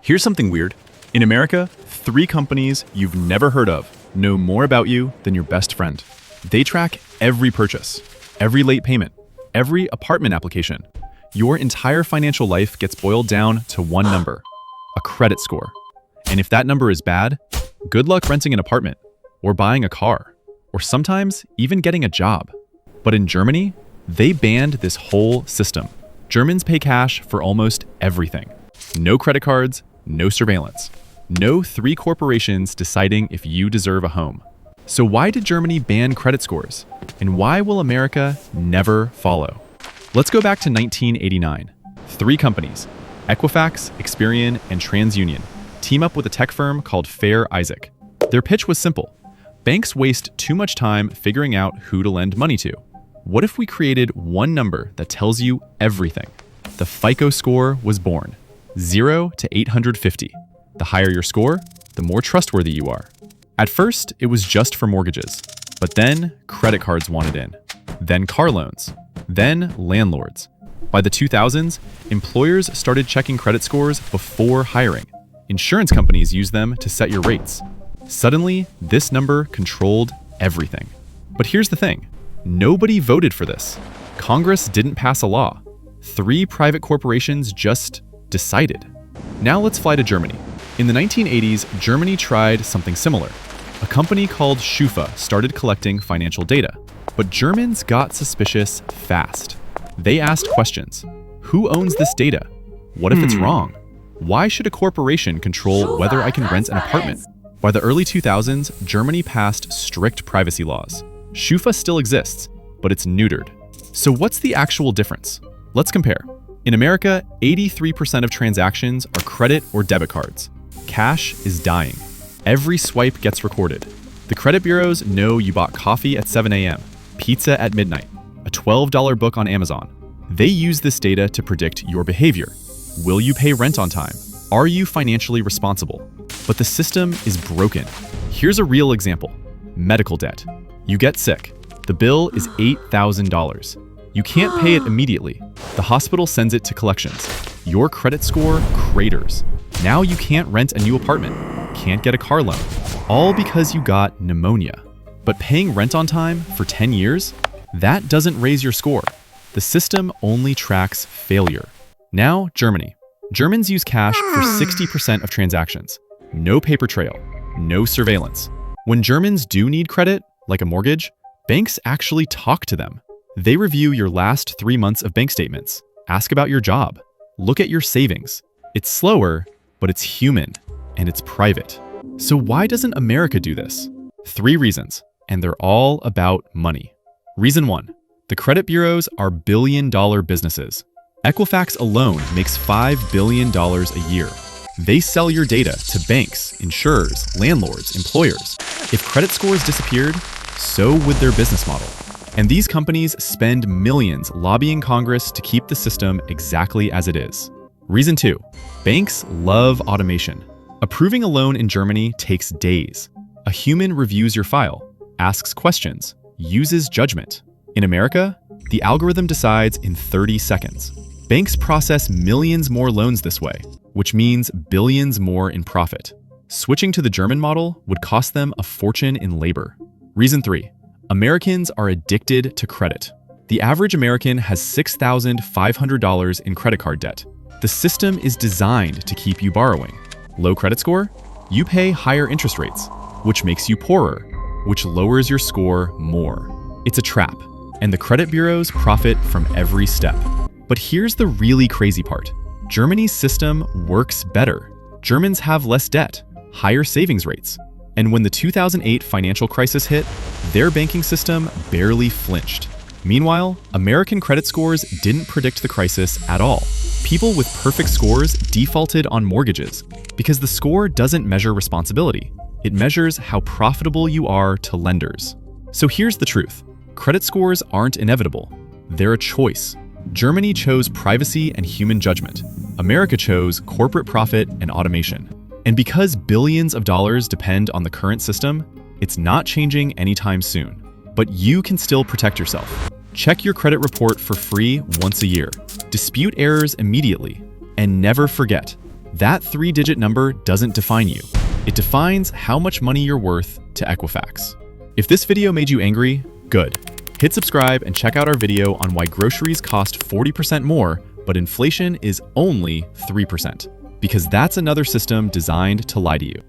Here's something weird. In America, 3 companies you've never heard of know more about you than your best friend. They track every purchase, every late payment, every apartment application. Your entire financial life gets boiled down to one number, a credit score. And if that number is bad, good luck renting an apartment, or buying a car, or sometimes even getting a job. But in Germany, they banned this whole system. Germans pay cash for almost everything. No credit cards, no surveillance. No 3 corporations deciding if you deserve a home. So why did Germany ban credit scores? And why will America never follow? Let's go back to 1989. 3 companies, Equifax, Experian, and TransUnion, team up with a tech firm called Fair Isaac. Their pitch was simple. Banks waste too much time figuring out who to lend money to. What if we created one number that tells you everything? The FICO score was born. 0 to 850. The higher your score, the more trustworthy you are. At first, it was just for mortgages, but then credit cards wanted in, then car loans, then landlords. By the 2000s, employers started checking credit scores before hiring. Insurance companies used them to set your rates. Suddenly, this number controlled everything. But here's the thing, nobody voted for this. Congress didn't pass a law. 3 private corporations just decided. Now let's fly to Germany. In the 1980s, Germany tried something similar. A company called Schufa started collecting financial data, but Germans got suspicious fast. They asked questions. Who owns this data? What if it's wrong? Why should a corporation control whether I can rent an apartment? By the early 2000s, Germany passed strict privacy laws. Schufa still exists, but it's neutered. So what's the actual difference? Let's compare. In America, 83% of transactions are credit or debit cards. Cash is dying. Every swipe gets recorded. The credit bureaus know you bought coffee at 7 a.m., pizza at midnight, a $12 book on Amazon. They use this data to predict your behavior. Will you pay rent on time? Are you financially responsible? But the system is broken. Here's a real example. Medical debt. You get sick. The bill is $8,000. You can't pay it immediately. The hospital sends it to collections. Your credit score craters. Now you can't rent a new apartment, can't get a car loan, all because you got pneumonia. But paying rent on time for 10 years? That doesn't raise your score. The system only tracks failure. Now, Germany. Germans use cash for 60% of transactions. No paper trail, no surveillance. When Germans do need credit, like a mortgage, banks actually talk to them. They review your last 3 months of bank statements, ask about your job, look at your savings. It's slower, but it's human, and it's private. So why doesn't America do this? 3 reasons, and they're all about money. Reason 1, the credit bureaus are billion-dollar businesses. Equifax alone makes $5 billion a year. They sell your data to banks, insurers, landlords, employers. If credit scores disappeared, so would their business model. And these companies spend millions lobbying Congress to keep the system exactly as it is. Reason 2, banks love automation. Approving a loan in Germany takes days. A human reviews your file, asks questions, uses judgment. In America, the algorithm decides in 30 seconds. Banks process millions more loans this way, which means billions more in profit. Switching to the German model would cost them a fortune in labor. Reason 3, Americans are addicted to credit. The average American has $6,500 in credit card debt. The system is designed to keep you borrowing. Low credit score? You pay higher interest rates, which makes you poorer, which lowers your score more. It's a trap, and the credit bureaus profit from every step. But here's the really crazy part. Germany's system works better. Germans have less debt, higher savings rates. And when the 2008 financial crisis hit, their banking system barely flinched. Meanwhile, American credit scores didn't predict the crisis at all. People with perfect scores defaulted on mortgages because the score doesn't measure responsibility. It measures how profitable you are to lenders. So here's the truth. Credit scores aren't inevitable. They're a choice. Germany chose privacy and human judgment. America chose corporate profit and automation. And because billions of dollars depend on the current system, it's not changing anytime soon. But you can still protect yourself. Check your credit report for free once a year. Dispute errors immediately. And never forget, That 3-digit number doesn't define you. It defines how much money you're worth to Equifax. If this video made you angry, good. Hit subscribe and check out our video on why groceries cost 40% more, but inflation is only 3%. Because that's another system designed to lie to you.